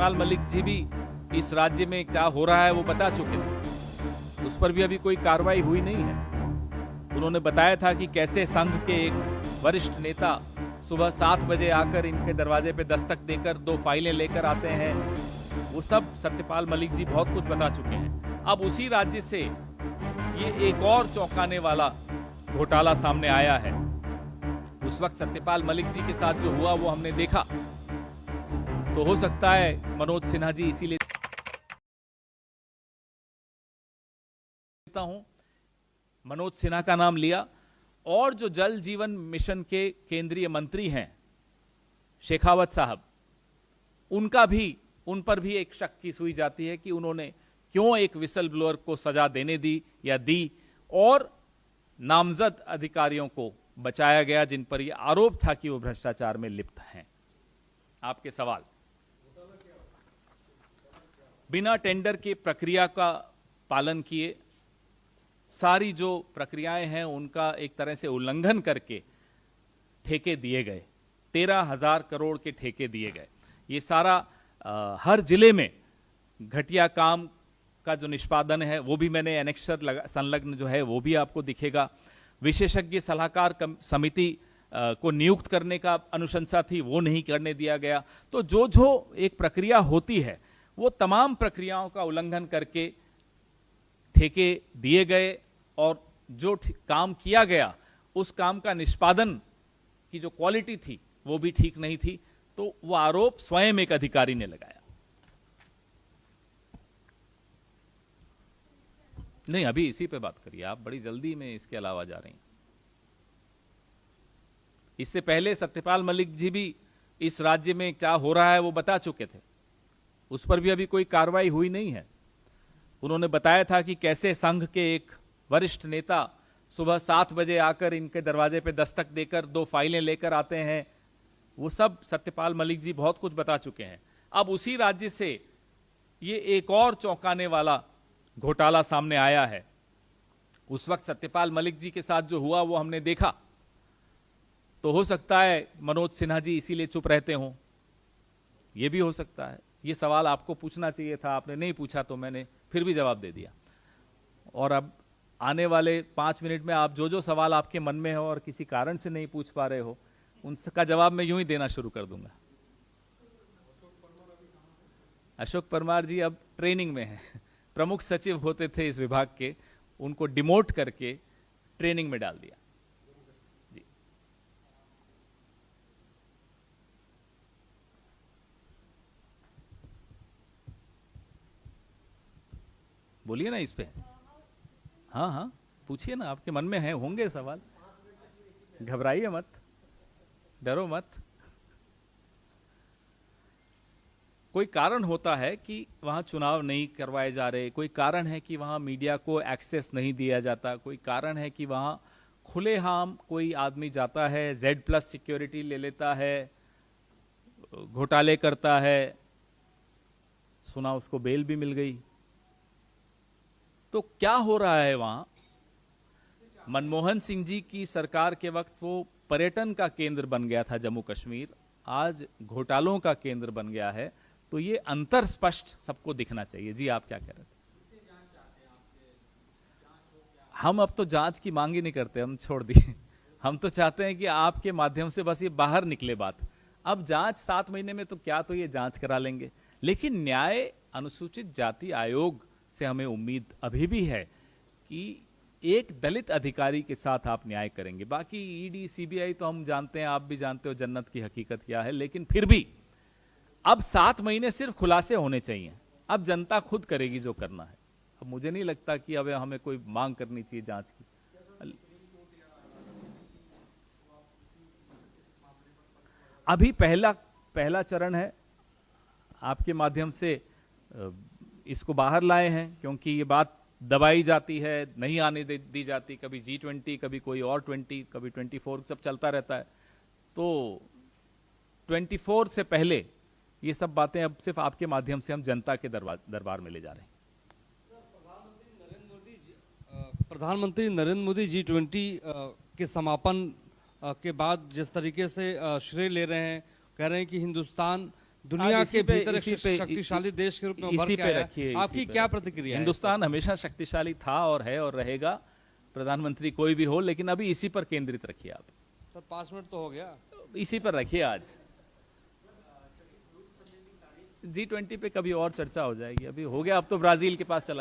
सत्यपाल मलिक जी भी इस राज्य में क्या हो रहा है वो बता चुके थे, उस पर भी अभी कोई कार्रवाई हुई नहीं है। उन्होंने बताया था कि कैसे संघ के एक वरिष्ठ नेता सुबह 7 बजे आकर इनके दरवाजे पे दस्तक देकर 2 फाइलें लेकर आते हैं। वो सब सत्यपाल मलिक जी बहुत कुछ बता चुके हैं। अब उसी राज्य से ये एक और चौंकाने वाला घोटाला सामने आया है। उस वक्त सत्यपाल मलिक जी के साथ जो हुआ वो हमने देखा, तो हो सकता है मनोज सिन्हा जी इसीलिए हूं, मनोज सिन्हा का नाम लिया, और जो जल जीवन मिशन के केंद्रीय मंत्री हैं शेखावत साहब, उन पर भी एक शक की सुई जाती है कि उन्होंने क्यों एक विसल ब्लोअर को सजा देने दी या दी, और नामजद अधिकारियों को बचाया गया जिन पर यह आरोप था कि वो भ्रष्टाचार में लिप्त हैं। आपके सवाल, बिना टेंडर के प्रक्रिया का पालन किए, सारी जो प्रक्रियाएं हैं उनका एक तरह से उल्लंघन करके ठेके दिए गए, 13,000 करोड़ के ठेके दिए गए। ये सारा हर जिले में घटिया काम का जो निष्पादन है वो भी मैंने एनेक्सर संलग्न जो है वो भी आपको दिखेगा। विशेषज्ञ सलाहकार समिति को नियुक्त करने का अनुशंसा थी, वो नहीं करने दिया गया। तो जो एक प्रक्रिया होती है वो तमाम प्रक्रियाओं का उल्लंघन करके ठेके दिए गए, और जो काम किया गया उस काम का निष्पादन की जो क्वालिटी थी वो भी ठीक नहीं थी। तो वो आरोप स्वयं एक अधिकारी ने लगाया। नहीं, अभी इसी पे बात करिए, आप बड़ी जल्दी में इसके अलावा जा रही हैं। इससे पहले सत्यपाल मलिक जी भी इस राज्य में क्या हो रहा है वो बता चुके थे, उस पर भी अभी कोई कार्रवाई हुई नहीं है। उन्होंने बताया था कि कैसे संघ के एक वरिष्ठ नेता सुबह 7 बजे आकर इनके दरवाजे पे दस्तक देकर 2 फाइलें लेकर आते हैं। वो सब सत्यपाल मलिक जी बहुत कुछ बता चुके हैं। अब उसी राज्य से ये एक और चौंकाने वाला घोटाला सामने आया है। उस वक्त सत्यपाल मलिक जी के साथ जो हुआ वो हमने देखा, तो हो सकता है मनोज सिन्हा जी इसीलिए चुप रहते हों, ये भी हो सकता है। ये सवाल आपको पूछना चाहिए था, आपने नहीं पूछा, तो मैंने फिर भी जवाब दे दिया। और अब आने वाले 5 मिनट में आप जो सवाल आपके मन में हो और किसी कारण से नहीं पूछ पा रहे हो, उनका जवाब मैं यूं ही देना शुरू कर दूंगा। अशोक परमार जी अब ट्रेनिंग में हैं। प्रमुख सचिव होते थे इस विभाग के, उनको डिमोट करके ट्रेनिंग में डाल दिया। जी, बोलिए ना इस पे। हाँ हाँ, पूछिए ना, आपके मन में है, होंगे सवाल, घबराइए मत, डरो मत। कोई कारण होता है कि वहां चुनाव नहीं करवाए जा रहे, कोई कारण है कि वहां मीडिया को एक्सेस नहीं दिया जाता, कोई कारण है कि वहां खुलेआम कोई आदमी जाता है, Z+ सिक्योरिटी ले लेता है, घोटाले करता है, सुना उसको बेल भी मिल गई। तो क्या हो रहा है वहां? मनमोहन सिंह जी की सरकार के वक्त वो पर्यटन का केंद्र बन गया था जम्मू कश्मीर, आज घोटालों का केंद्र बन गया है। तो ये अंतर स्पष्ट सबको दिखना चाहिए। जी, आप क्या कह रहे थे? हम अब तो जांच की मांग ही नहीं करते, हम छोड़ दिए। हम तो चाहते हैं कि आपके माध्यम से बस ये बाहर निकले बात। अब जांच 7 महीने में तो क्या, तो ये जांच करा लेंगे, लेकिन न्याय अनुसूचित जाति आयोग से हमें उम्मीद अभी भी है कि एक दलित अधिकारी के साथ आप न्याय करेंगे। बाकी ईडी सीबीआई तो हम जानते हैं, आप भी जानते हो जन्नत की हकीकत क्या है, लेकिन फिर भी अब 7 महीने सिर्फ खुलासे होने चाहिए। अब जनता खुद करेगी जो करना है। अब मुझे नहीं लगता कि अब हमें कोई मांग करनी चाहिए जांच की। अभी पहला चरण है, आपके माध्यम से इसको बाहर लाए हैं, क्योंकि ये बात दबाई जाती है, नहीं आने दी जाती, कभी G20, कभी कोई और 20, कभी 24, सब चलता रहता है। तो 24 से पहले ये सब बातें अब सिर्फ आपके माध्यम से हम जनता के दरबार में ले जा रहे हैं। प्रधानमंत्री नरेंद्र मोदी G20 के समापन के बाद जिस तरीके से श्रेय ले रहे हैं, कह रहे हैं कि हिंदुस्तान दुनिया आज के इसी पे- भीतर एक इसी पे- शक्तिशाली देश के रूप में उभर इसी के पे आया है। रखिए, आपकी इसी पे क्या रखिए। प्रतिक्रिया है? हिंदुस्तान हमेशा शक्तिशाली था और है और रहेगा, प्रधानमंत्री कोई भी हो, लेकिन अभी इसी पर केंद्रित रखिए आप, सर 5 मिनट तो हो गया। इसी पर रखिए। आज G20 पे कभी और चर्चा हो जाएगी, अभी हो गया, अब तो ब्राजील के पास चला गया।